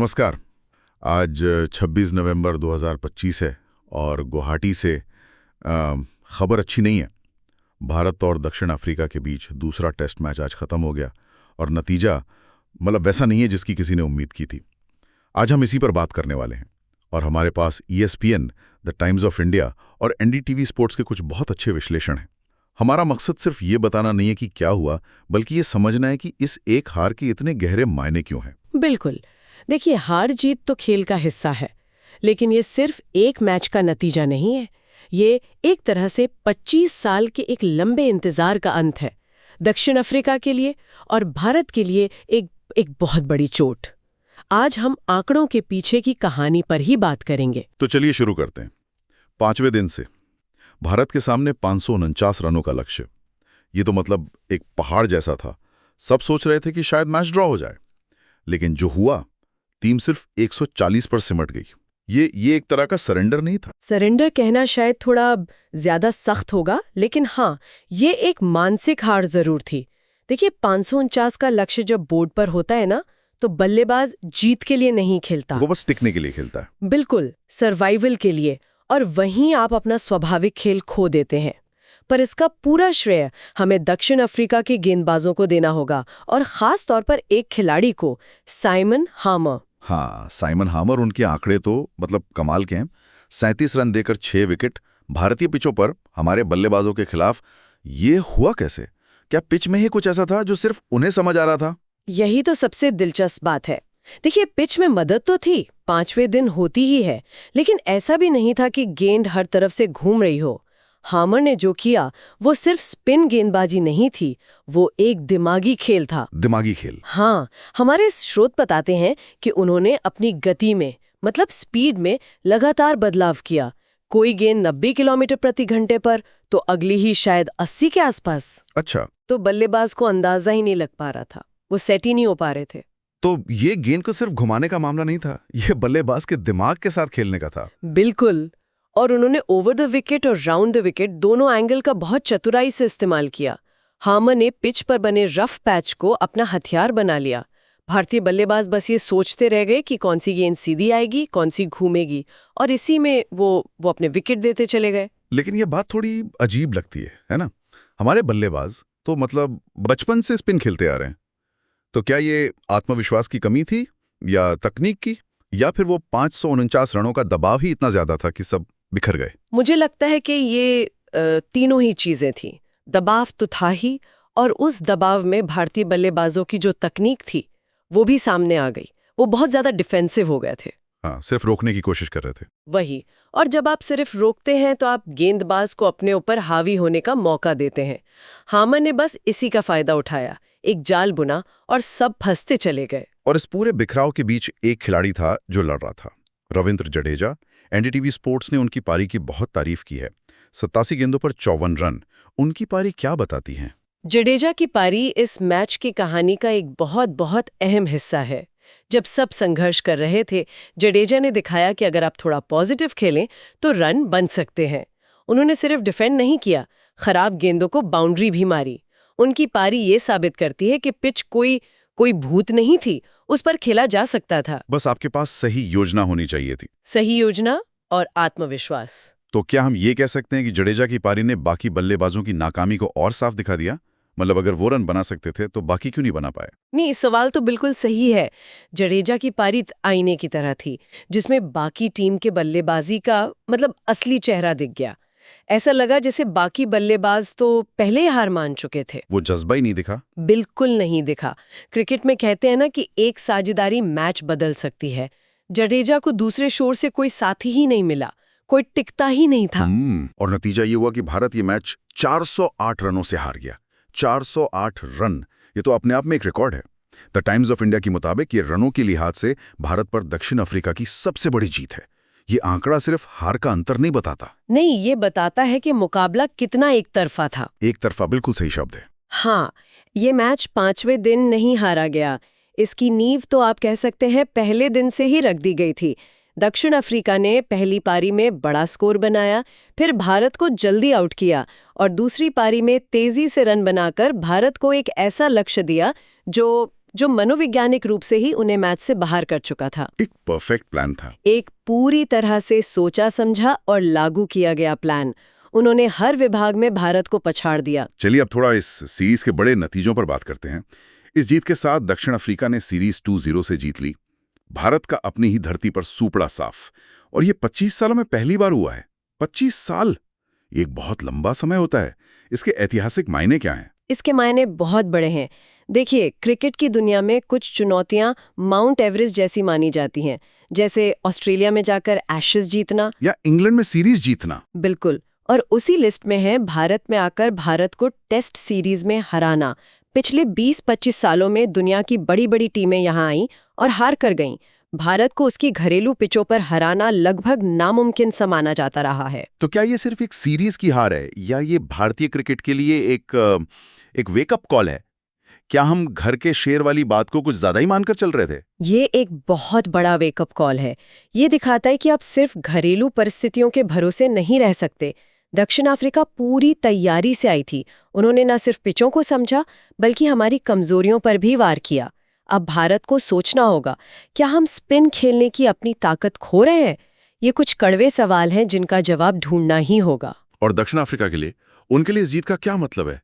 नमस्कार। आज 26 नवंबर 2025 है और गुवाहाटी से खबर अच्छी नहीं है। भारत और दक्षिण अफ्रीका के बीच दूसरा टेस्ट मैच आज ख़त्म हो गया और नतीजा वैसा नहीं है जिसकी किसी ने उम्मीद की थी। आज हम इसी पर बात करने वाले हैं और हमारे पास ESPN, the times of India और NDTV स्पोर्ट्स के कुछ बहुत अच्छे विश्लेषण हैं। हमारा मकसद सिर्फ ये बताना नहीं है कि क्या हुआ, बल्कि ये समझना है कि इस एक हार के इतने गहरे मायने क्यों हैं। बिल्कुल। देखिए, हार जीत तो खेल का हिस्सा है, लेकिन ये सिर्फ एक मैच का नतीजा नहीं है। ये एक तरह से 25 साल के एक लंबे इंतजार का अंत है। दक्षिण अफ्रीका के लिए और भारत के लिए एक बहुत बड़ी चोट। आज हम आंकड़ों के पीछे की कहानी पर ही बात करेंगे। तो चलिए शुरू करते हैं। 5वें दिन से भारत के सामने 549 रनों का लक्ष्य। ये तो एक पहाड़ जैसा था। सब सोच रहे थे कि शायद मैच ड्रॉ हो जाए, लेकिन जो हुआ, टीम सिर्फ 140 पर सिमट गई। ये एक तरह का सरेंडर नहीं था। सरेंडर कहना शायद थोड़ा ज्यादा सख्त होगा, लेकिन हाँ, ये एक मानसिक हार जरूर थी। देखिए, 549 का लक्ष्य जब बोर्ड पर होता है ना, तो बल्लेबाज जीत के लिए नहीं खेलता, वो बस टिकने के लिए खेलता है। बिल्कुल, सर्वाइवल के लिए। और वहीं आप अपना स्वाभाविक खेल खो देते हैं। पर इसका पूरा श्रेय हमें दक्षिण अफ्रीका के गेंदबाजों को देना होगा, और खास तौर पर एक खिलाड़ी को, साइमन हार्मर। हाँ, साइमन हार्मर। उनके आंकड़े तो कमाल के हैं। 37 रन देकर 6 विकेट भारतीय पिचों पर हमारे बल्लेबाजों के खिलाफ। ये हुआ कैसे? क्या पिच में ही कुछ ऐसा था जो सिर्फ उन्हें समझ आ रहा था? यही तो सबसे दिलचस्प बात है। देखिए, पिच में मदद तो थी, 5वें दिन होती ही है, लेकिन ऐसा भी नहीं था कि गेंद हर तरफ से घूम रही हो। हार्मर ने जो किया वो सिर्फ स्पिन गेंदबाजी नहीं थी, वो एक दिमागी खेल था। दिमागी खेल? हाँ, हमारे स्रोत बताते हैं कि उन्होंने अपनी गति में, स्पीड में लगातार बदलाव किया। कोई गेंद 90 किलोमीटर प्रति घंटे पर, तो अगली ही शायद 80 के आसपास। अच्छा। तो बल्लेबाज को अंदाजा ही नहीं लग पा रहा था, वो सेट ही नहीं हो पा रहे थे। तो ये गेंद को सिर्फ घुमाने का मामला नहीं था, ये बल्लेबाज के दिमाग के साथ खेलने का था। बिल्कुल। और उन्होंने ओवर द विकेट और राउंड द विकेट दोनों एंगल का बहुत चतुराई से इस्तेमाल किया। हार्मर ने पिच पर बने रफ पैच को अपना हथियार बना लिया। भारतीय बल्लेबाज बस ये सोचते रह गए कि कौन सी गेंद सीधी आएगी, कौन सी घूमेगी, और इसी में वो अपने विकेट देते चले गए। लेकिन ये बात थोड़ी अजीब लगती है ना? हमारे बल्लेबाज तो बचपन से स्पिन खेलते आ रहे हैं। तो क्या ये आत्मविश्वास की कमी थी, या तकनीक की, या फिर वो 549 रनों का दबाव ही इतना ज्यादा था कि सब बिखर गए? मुझे लगता है कि ये तीनों ही चीजें थी। दबाव तो था ही, और उस दबाव में भारतीय बल्लेबाजों की जो तकनीक थी वो भी सामने आ गई। वो बहुत ज्यादा डिफेंसिव हो गए थे। हाँ, सिर्फ रोकने की कोशिश कर रहे थे। वही। और जब आप सिर्फ रोकते हैं तो आप गेंदबाज को अपने ऊपर हावी होने का मौका देते हैं। हार्मर ने बस इसी का फायदा उठाया, एक जाल बुना और सब फंसते चले गए। और इस पूरे बिखराव के बीच एक खिलाड़ी था जो लड़ रहा था, रविंद्र जडेजा। NDTV स्पोर्ट्स ने उनकी पारी की बहुत तारीफ की है। 87 गेंदों पर 54 रन। उनकी पारी क्या बताती है? जडेजा की पारी इस मैच की कहानी का एक बहुत अहम हिस्सा है। जब सब संघर्ष कर रहे थे, जडेजा ने दिखाया कि अगर आप थोड़ा पॉजिटिव खेलें तो रन बन सकते हैं। उन्होंने सिर्फ डिफेंड नहीं किया, खराब गेंदों को बाउंड्री भी मारी। उनकी पारी ये साबित करती है कि पिच कोई भूत नहीं थी, उस पर खेला जा सकता था। बस आपके पास सही योजना होनी चाहिए थी। सही योजना और आत्मविश्वास। तो क्या हम ये कह सकते हैं कि जडेजा की पारी ने बाकी बल्लेबाजों की नाकामी को और साफ दिखा दिया? अगर वो रन बना सकते थे तो बाकी क्यों नहीं बना पाए? नहीं, सवाल तो बिल्कुल सही है। जडेजा की पारी आईने की तरह थी, जिसमें बाकी टीम के बल्लेबाजी का असली चेहरा दिख गया। ऐसा लगा जैसे बाकी बल्लेबाज तो पहले ही हार मान चुके थे। वो जज्बा ही नहीं दिखा? बिल्कुल नहीं दिखा। क्रिकेट में कहते हैं ना कि एक साझेदारी मैच बदल सकती है। जडेजा को दूसरे शोर से कोई साथी ही नहीं मिला, कोई टिकता ही नहीं था। और नतीजा ये हुआ कि भारत ये मैच 408 रनों से हार गया। 408 रन, ये तो अपने आप में एक रिकॉर्ड है। द टाइम्स ऑफ इंडिया के मुताबिक ये रनों के लिहाज से भारत पर दक्षिण अफ्रीका की सबसे बड़ी जीत है। ये आंकड़ा सिर्फ हार का अंतर नहीं बताता। नहीं, ये बताता है कि मुकाबला कितना एक तरफा था। एक तरफा, बिल्कुल सही शब्द है। हाँ, ये मैच 5वें दिन नहीं हारा गया। इसकी नींव तो आप कह सकते हैं पहले दिन से ही रख दी गई थी। दक्षिण अफ्रीका ने पहली पारी में बड़ा स्कोर बनाया, फिर भारत को जल्दी आउट किया और दूसरी पारी में तेजी से रन बनाकर भारत को एक ऐसा लक्ष्य दिया जो जो मनोवैज्ञानिक रूप से ही उन्हें मैच से बाहर कर चुका था। एक परफेक्ट प्लान था। एक पूरी तरह से सोचा समझा और लागू किया गया प्लान। उन्होंने हर विभाग में भारत को पछाड़ दिया। चलिए अब थोड़ा इस सीरीज के बड़े नतीजों पर बात करते हैं। इस जीत के साथ दक्षिण अफ्रीका ने सीरीज 2-0 से जीत ली। भारत का अपनी ही धरती पर सूपड़ा साफ। और ये 25 सालों में पहली बार हुआ है। 25 साल, ये एक बहुत लंबा समय होता है। इसके ऐतिहासिक मायने क्या हैं? इसके मायने बहुत बड़े हैं। देखिए, क्रिकेट की दुनिया में कुछ चुनौतियां माउंट एवरेस्ट जैसी मानी जाती हैं, जैसे ऑस्ट्रेलिया में जाकर एशेज जीतना या इंग्लैंड में सीरीज जीतना। बिल्कुल। और उसी लिस्ट में है भारत में आकर भारत को टेस्ट सीरीज में हराना। पिछले 20-25 सालों में दुनिया की बड़ी बड़ी टीमें यहां आईं और हार कर गईं। भारत को उसकी घरेलू पिचों पर हराना लगभग नामुमकिन सा माना जाता रहा है। तो क्या ये सिर्फ एक सीरीज की हार है या ये भारतीय क्रिकेट के लिए एक वेकअप कॉल है? क्या हम घर के शेर वाली बात को कुछ ज्यादा ही मानकर चल रहे थे? ये एक बहुत बड़ा वेकअप कॉल है। ये दिखाता है कि आप सिर्फ घरेलू परिस्थितियों के भरोसे नहीं रह सकते। दक्षिण अफ्रीका पूरी तैयारी से आई थी। उन्होंने न सिर्फ पिचों को समझा बल्कि हमारी कमजोरियों पर भी वार किया। अब भारत को सोचना होगा, क्या हम स्पिन खेलने की अपनी ताकत खो रहे हैं? ये कुछ कड़वे सवाल हैं जिनका जवाब ढूंढना ही होगा। और दक्षिण अफ्रीका के लिए, उनके लिए इस जीत का क्या मतलब है?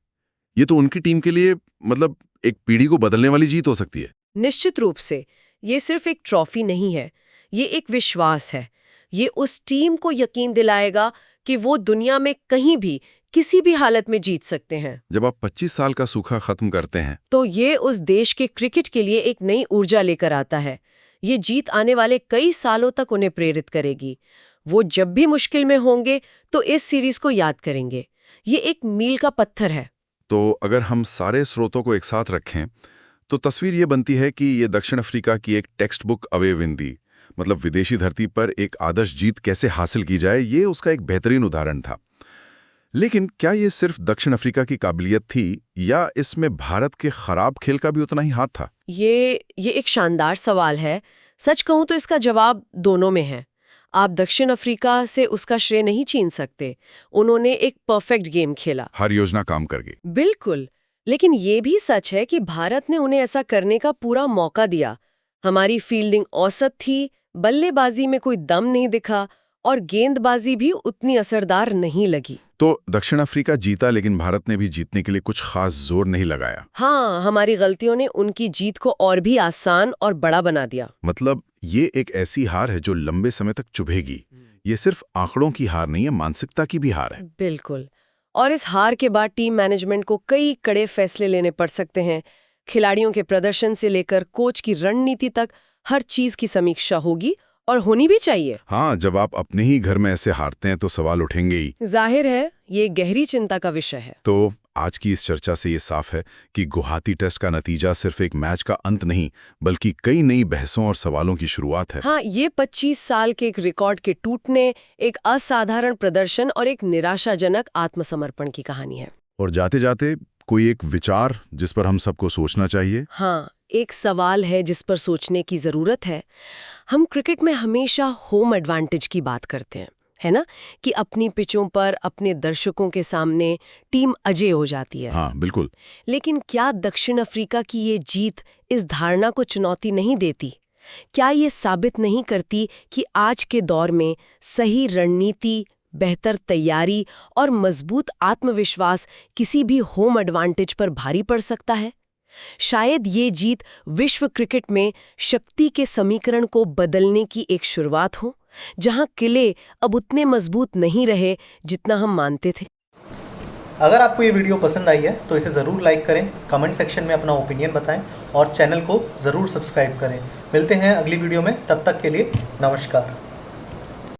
ये तो उनकी टीम के लिए मतलब एक पीढ़ी को बदलने वाली जीत हो सकती है। निश्चित रूप से। ये सिर्फ एक ट्रॉफी नहीं है, ये एक विश्वास है। ये उस टीम को यकीन दिलाएगा कि वो दुनिया में कहीं भी किसी भी हालत में जीत सकते हैं। जब आप 25 साल का सूखा खत्म करते हैं तो ये उस देश के क्रिकेट के लिए एक नई ऊर्जा लेकर आता है। ये जीत आने वाले कई सालों तक उन्हें प्रेरित करेगी। वो जब भी मुश्किल में होंगे तो इस सीरीज को याद करेंगे। ये एक मील का पत्थर है। तो अगर हम सारे स्रोतों को एक साथ रखें तो तस्वीर ये बनती है कि ये दक्षिण अफ्रीका की एक text book away win the, मतलब विदेशी धरती पर एक आदर्श जीत कैसे हासिल की जाए, ये उसका एक बेहतरीन उदाहरण था। लेकिन क्या ये सिर्फ दक्षिण अफ्रीका की काबिलियत थी या इसमें भारत के खराब खेल का भी उतना ही हाथ था? ये एक शानदार सवाल है। सच कहूं तो इसका जवाब दोनों में है। आप दक्षिण अफ्रीका से उसका श्रेय नहीं छीन सकते। उन्होंने एक परफेक्ट गेम खेला, हर योजना काम कर गई। बिल्कुल। लेकिन ये भी सच है कि भारत ने उन्हें ऐसा करने का पूरा मौका दिया। हमारी फील्डिंग औसत थी, बल्लेबाजी में कोई दम नहीं दिखा और गेंदबाजी भी उतनी असरदार नहीं लगी। तो दक्षिण अफ्रीका जीता लेकिन भारत ने भी जीतने के लिए कुछ खास जोर नहीं लगाया। हाँ, हमारी गलतियों ने उनकी जीत को और भी आसान और बड़ा बना दिया। मतलब ये एक ऐसी हार है जो लंबे समय तक चुभेगी। ये सिर्फ आंकड़ों की हार नहीं है, मानसिकता की भी हार है। बिल्कुल। और इस हार के बाद टीम मैनेजमेंट को कई कड़े फैसले लेने पड़ सकते हैं। खिलाड़ियों के प्रदर्शन से लेकर कोच की रणनीति तक हर चीज की समीक्षा होगी और होनी भी चाहिए। हाँ, जब आप अपने ही घर में ऐसे हारते हैं तो सवाल उठेंगे ही। जाहिर है, ये गहरी चिंता का विषय है। तो आज की इस चर्चा से ये साफ है कि गुवाहाटी टेस्ट का नतीजा सिर्फ एक मैच का अंत नहीं बल्कि कई नई बहसों और सवालों की शुरुआत है। हाँ, ये 25 साल के एक रिकॉर्ड के टूटने, एक असाधारण प्रदर्शन और एक निराशाजनक आत्मसमर्पण की कहानी है। और जाते जाते कोई एक विचार जिस पर हम सबको सोचना चाहिए। हाँ, एक सवाल है जिस पर सोचने की जरूरत है। हम क्रिकेट में हमेशा होम एडवांटेज की बात करते हैं, है ना, कि अपनी पिचों पर अपने दर्शकों के सामने टीम अजय हो जाती है। हाँ, बिल्कुल। लेकिन क्या दक्षिण अफ्रीका की ये जीत इस धारणा को चुनौती नहीं देती? क्या ये साबित नहीं करती कि आज के दौर में सही रणनीति, बेहतर तैयारी और मजबूत आत्मविश्वास किसी भी होम एडवांटेज पर भारी पड़ सकता है? शायद ये जीत विश्व क्रिकेट में शक्ति के समीकरण को बदलने की एक शुरुआत हो, जहां किले अब उतने मजबूत नहीं रहे जितना हम मानते थे। अगर आपको ये वीडियो पसंद आई है तो इसे ज़रूर लाइक करें, कमेंट सेक्शन में अपना ओपिनियन बताएं और चैनल को ज़रूर सब्सक्राइब करें। मिलते हैं अगली वीडियो में, तब तक के लिए नमस्कार।